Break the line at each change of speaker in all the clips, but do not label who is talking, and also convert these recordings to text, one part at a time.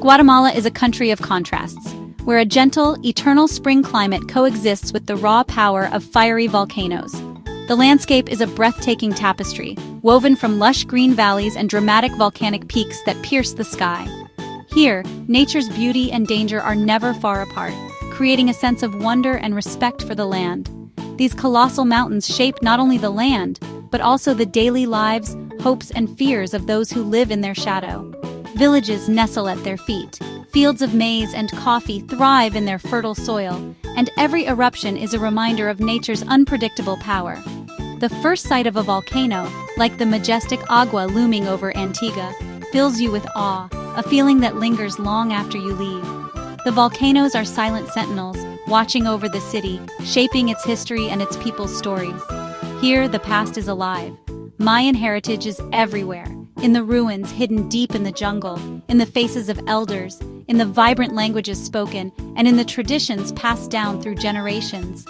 Guatemala is a country of contrasts, where a gentle, eternal spring climate coexists with the raw power of fiery volcanoes. The landscape is a breathtaking tapestry, woven from lush green valleys and dramatic volcanic peaks that pierce the sky. Here, nature's beauty and danger are never far apart, creating a sense of wonder and respect for the land. These colossal mountains shape not only the land, but also the daily lives, hopes, and fears of those who live in their shadow. Villages nestle at their feet, fields of maize and coffee thrive in their fertile soil, and every eruption is a reminder of nature's unpredictable power. The first sight of a volcano, like the majestic Agua looming over Antigua, fills you with awe, a feeling that lingers long after you leave. The volcanoes are silent sentinels, watching over the city, shaping its history and its people's stories. Here, the past is alive. Mayan heritage is everywhere, in the ruins hidden deep in the jungle, in the faces of elders, in the vibrant languages spoken, and in the traditions passed down through generations.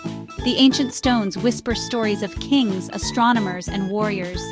The ancient stones whisper stories of kings, astronomers, and warriors.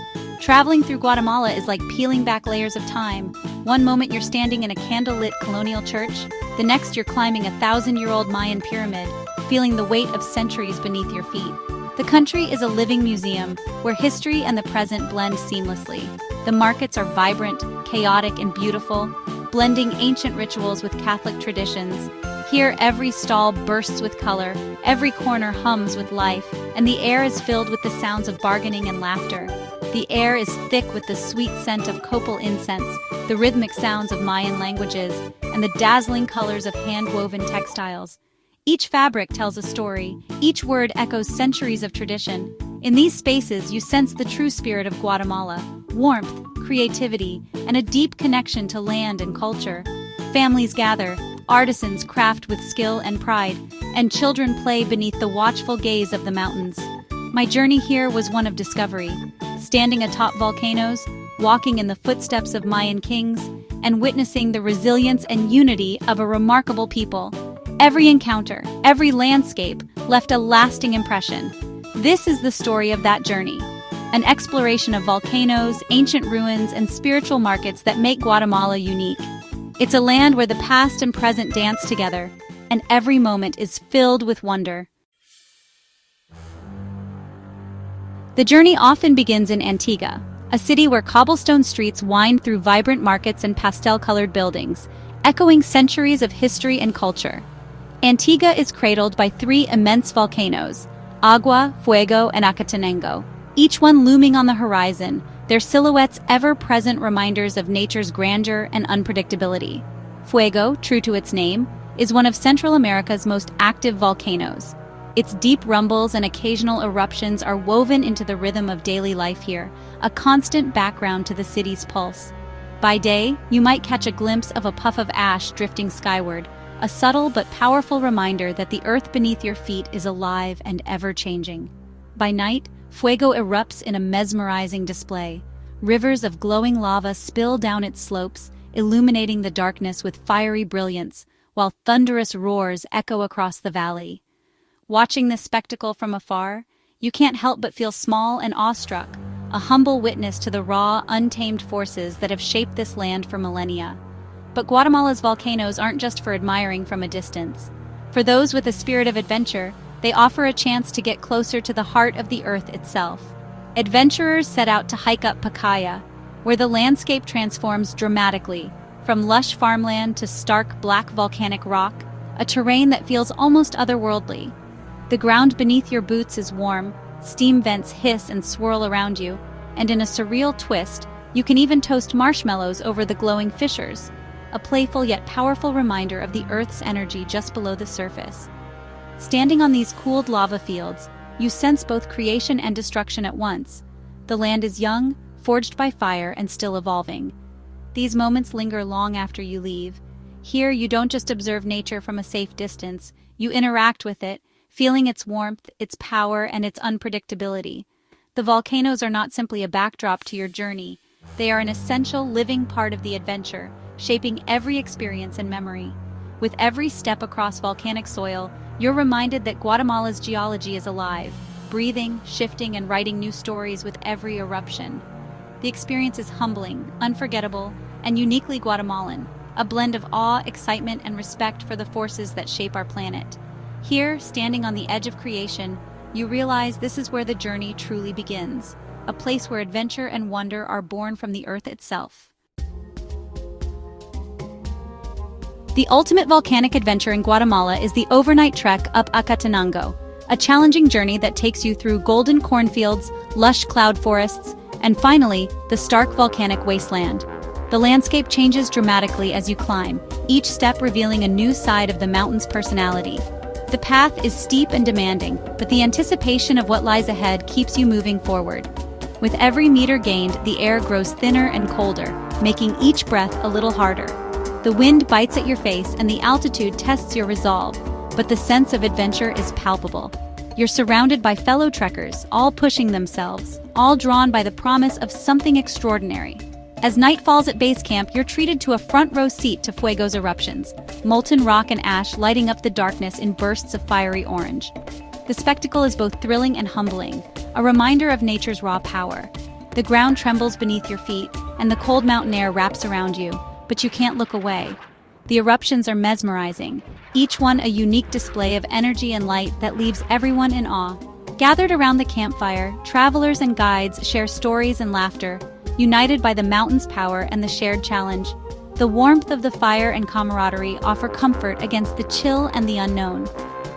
Traveling through Guatemala is like peeling back layers of time. One moment you're standing in a candlelit colonial church, the next you're climbing a 1,000-year-old Mayan pyramid, feeling the weight of centuries beneath your feet. The country is a living museum where history and the present blend seamlessly. The markets are vibrant, chaotic, and beautiful, blending ancient rituals with Catholic traditions. Here, every stall bursts with color, every corner hums with life, and the air is filled with the sounds of bargaining and laughter. The air is thick with the sweet scent of copal incense, the rhythmic sounds of Mayan languages, and the dazzling colors of hand-woven textiles. Each fabric tells a story, each word echoes centuries of tradition. In these spaces, you sense the true spirit of Guatemala: warmth, creativity, and a deep connection to land and culture. Families gather, artisans craft with skill and pride, and children play beneath the watchful gaze of the mountains. My journey here was one of discovery, standing atop volcanoes, walking in the footsteps of Mayan kings, and witnessing the resilience and unity of a remarkable people. Every encounter, every landscape left a lasting impression. This is the story of that journey, an exploration of volcanoes, ancient ruins, and spiritual markets that make Guatemala unique. It's a land where the past and present dance together, and every moment is filled with wonder. The journey often begins in Antigua, a city where cobblestone streets wind through vibrant markets and pastel-colored buildings, echoing centuries of history and culture. Antigua is cradled by three immense volcanoes, Agua, Fuego, and Acatenango, each one looming on the horizon, their silhouettes ever-present reminders of nature's grandeur and unpredictability. Fuego, true to its name, is one of Central America's most active volcanoes. Its deep rumbles and occasional eruptions are woven into the rhythm of daily life here, a constant background to the city's pulse. By day, you might catch a glimpse of a puff of ash drifting skyward, a subtle but powerful reminder that the earth beneath your feet is alive and ever-changing. By night, Fuego erupts in a mesmerizing display. Rivers of glowing lava spill down its slopes, illuminating the darkness with fiery brilliance, while thunderous roars echo across the valley. Watching this spectacle from afar, you can't help but feel small and awestruck, a humble witness to the raw, untamed forces that have shaped this land for millennia. But Guatemala's volcanoes aren't just for admiring from a distance. For those with a spirit of adventure, they offer a chance to get closer to the heart of the earth itself. Adventurers set out to hike up Pacaya, where the landscape transforms dramatically, from lush farmland to stark black volcanic rock, a terrain that feels almost otherworldly. The ground beneath your boots is warm, steam vents hiss and swirl around you, and in a surreal twist, you can even toast marshmallows over the glowing fissures, a playful yet powerful reminder of the Earth's energy just below the surface. Standing on these cooled lava fields, you sense both creation and destruction at once. The land is young, forged by fire, and still evolving. These moments linger long after you leave. Here, you don't just observe nature from a safe distance, you interact with it, feeling its warmth, its power, and its unpredictability. The volcanoes are not simply a backdrop to your journey. They are an essential, living part of the adventure, shaping every experience and memory. With every step across volcanic soil, you're reminded that Guatemala's geology is alive, breathing, shifting, and writing new stories with every eruption. The experience is humbling, unforgettable, and uniquely Guatemalan, a blend of awe, excitement, and respect for the forces that shape our planet. Here, standing on the edge of creation, you realize this is where the journey truly begins, a place where adventure and wonder are born from the earth itself. The ultimate volcanic adventure in Guatemala is the overnight trek up Acatenango, a challenging journey that takes you through golden cornfields, lush cloud forests, and finally, the stark volcanic wasteland. The landscape changes dramatically as you climb, each step revealing a new side of the mountain's personality. The path is steep and demanding, but the anticipation of what lies ahead keeps you moving forward. With every meter gained, the air grows thinner and colder, making each breath a little harder. The wind bites at your face and the altitude tests your resolve, but the sense of adventure is palpable. You're surrounded by fellow trekkers, all pushing themselves, all drawn by the promise of something extraordinary. As night falls at base camp, you're treated to a front-row seat to Fuego's eruptions, molten rock and ash lighting up the darkness in bursts of fiery orange. The spectacle is both thrilling and humbling, a reminder of nature's raw power. The ground trembles beneath your feet, and the cold mountain air wraps around you, but you can't look away. The eruptions are mesmerizing, each one a unique display of energy and light that leaves everyone in awe. Gathered around the campfire, travelers and guides share stories and laughter, united by the mountain's power and the shared challenge. The warmth of the fire and camaraderie offer comfort against the chill and the unknown.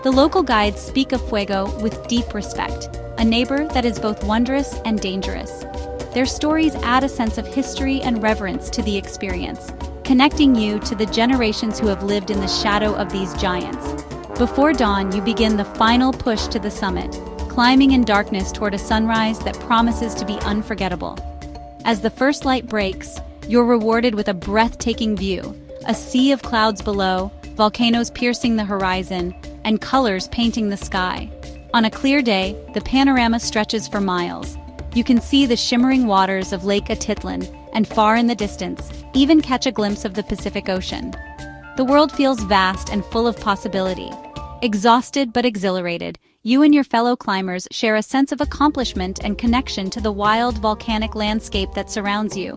The local guides speak of Fuego with deep respect, a neighbor that is both wondrous and dangerous. Their stories add a sense of history and reverence to the experience, connecting you to the generations who have lived in the shadow of these giants. Before dawn, you begin the final push to the summit, climbing in darkness toward a sunrise that promises to be unforgettable. As the first light breaks, you're rewarded with a breathtaking view, a sea of clouds below, volcanoes piercing the horizon, and colors painting the sky. On a clear day, the panorama stretches for miles. You can see the shimmering waters of Lake Atitlan, and far in the distance, even catch a glimpse of the Pacific Ocean. The world feels vast and full of possibility. Exhausted but exhilarated, you and your fellow climbers share a sense of accomplishment and connection to the wild volcanic landscape that surrounds you.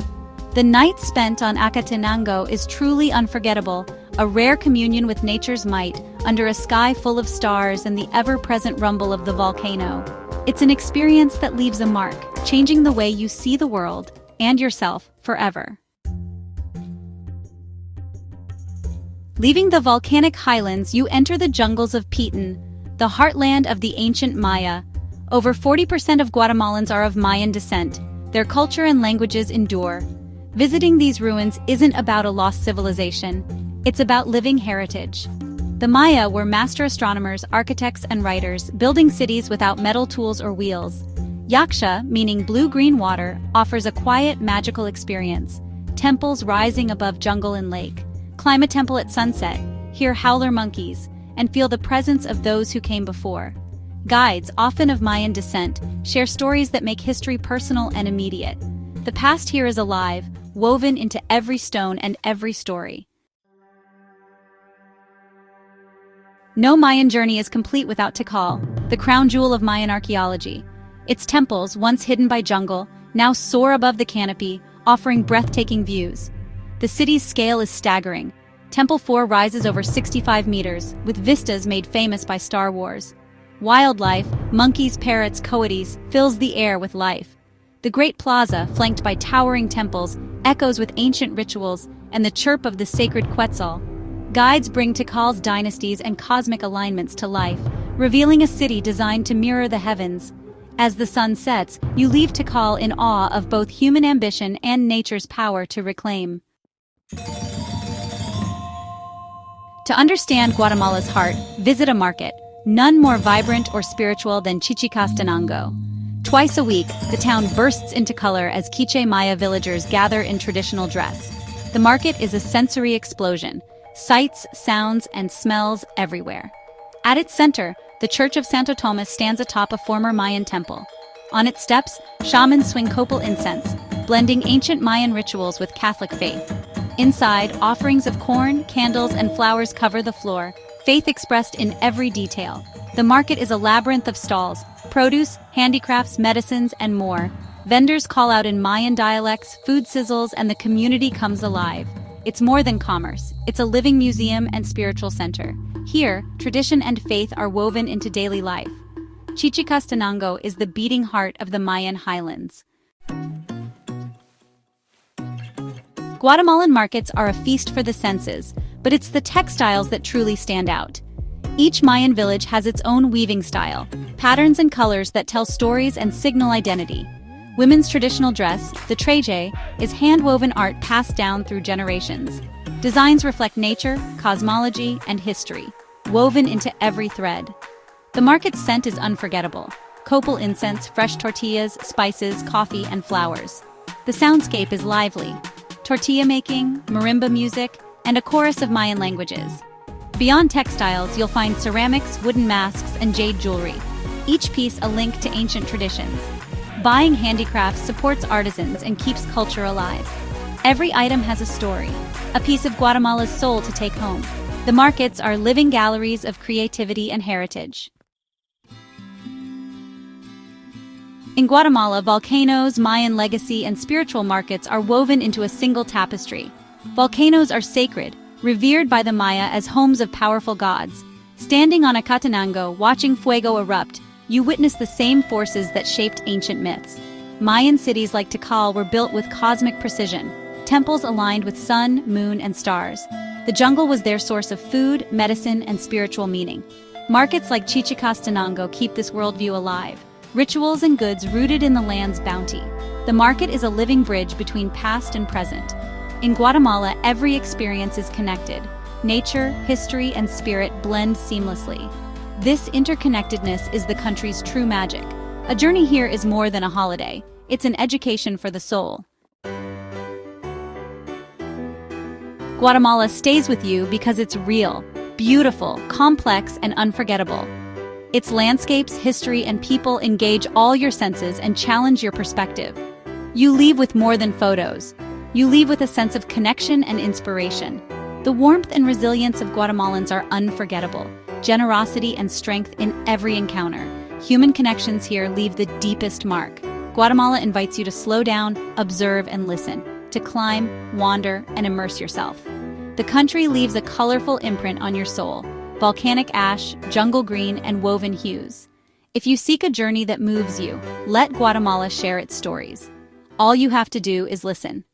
The night spent on Acatenango is truly unforgettable, a rare communion with nature's might, under a sky full of stars and the ever-present rumble of the volcano. It's an experience that leaves a mark, changing the way you see the world and yourself forever. Leaving the volcanic highlands, you enter the jungles of Piton, the heartland of the ancient Maya. Over 40% of Guatemalans are of Mayan descent. Their culture and languages endure. Visiting these ruins isn't about a lost civilization. It's about living heritage. The Maya were master astronomers, architects, and writers, building cities without metal tools or wheels. Yaksha, meaning blue-green water, offers a quiet, magical experience. Temples rising above jungle and lake. Climb a temple at sunset, hear howler monkeys, and feel the presence of those who came before. Guides, often of Mayan descent, share stories that make history personal and immediate. The past here is alive, woven into every stone and every story. No Mayan journey is complete without Tikal, the crown jewel of Mayan archaeology. Its temples, once hidden by jungle, now soar above the canopy, offering breathtaking views. The city's scale is staggering. Temple 4 rises over 65 meters, with vistas made famous by Star Wars. Wildlife, monkeys, parrots, coyotes, fills the air with life. The Great Plaza, flanked by towering temples, echoes with ancient rituals and the chirp of the sacred Quetzal. Guides bring Tikal's dynasties and cosmic alignments to life, revealing a city designed to mirror the heavens. As the sun sets, you leave Tikal in awe of both human ambition and nature's power to reclaim. To understand Guatemala's heart, visit a market, none more vibrant or spiritual than Chichicastenango. Twice a week, the town bursts into color as Quiche Maya villagers gather in traditional dress. The market is a sensory explosion, sights, sounds, and smells everywhere. At its center, the Church of Santo Tomas stands atop a former Mayan temple. On its steps, shamans swing copal incense, blending ancient Mayan rituals with Catholic faith. Inside, offerings of corn, candles, and flowers cover the floor, faith expressed in every detail. The market is a labyrinth of stalls, produce, handicrafts, medicines, and more. Vendors call out in Mayan dialects, food sizzles, and the community comes alive. It's more than commerce. It's a living museum and spiritual center. Here, tradition and faith are woven into daily life. Chichicastenango is the beating heart of the Mayan highlands. Guatemalan markets are a feast for the senses, but it's the textiles that truly stand out. Each Mayan village has its own weaving style, patterns and colors that tell stories and signal identity. Women's traditional dress, the traje, is hand-woven art passed down through generations. Designs reflect nature, cosmology, and history, woven into every thread. The market's scent is unforgettable. Copal incense, fresh tortillas, spices, coffee, and flowers. The soundscape is lively. Tortilla making, marimba music, and a chorus of Mayan languages. Beyond textiles, you'll find ceramics, wooden masks, and jade jewelry, each piece a link to ancient traditions. Buying handicrafts supports artisans and keeps culture alive. Every item has a story, a piece of Guatemala's soul to take home. The markets are living galleries of creativity and heritage. In Guatemala, volcanoes, Mayan legacy, and spiritual markets are woven into a single tapestry. Volcanoes are sacred, revered by the Maya as homes of powerful gods. Standing on Acatenango, watching fuego erupt, you witness the same forces that shaped ancient myths. Mayan cities like Tikal were built with cosmic precision, temples aligned with sun, moon, and stars. The jungle was their source of food, medicine, and spiritual meaning. Markets like Chichicastenango keep this worldview alive, rituals and goods rooted in the land's bounty. The market is a living bridge between past and present. In Guatemala, every experience is connected. Nature, history, and spirit blend seamlessly. This interconnectedness is the country's true magic. A journey here is more than a holiday. It's an education for the soul. Guatemala stays with you because it's real, beautiful, complex, and unforgettable. Its landscapes, history, and people engage all your senses and challenge your perspective. You leave with more than photos. You leave with a sense of connection and inspiration. The warmth and resilience of Guatemalans are unforgettable. Generosity and strength in every encounter. Human connections here leave the deepest mark. Guatemala invites you to slow down, observe, and listen, to climb, wander, and immerse yourself. The country leaves a colorful imprint on your soul: volcanic ash, jungle green, and woven hues. If you seek a journey that moves you, let Guatemala share its stories. All you have to do is listen.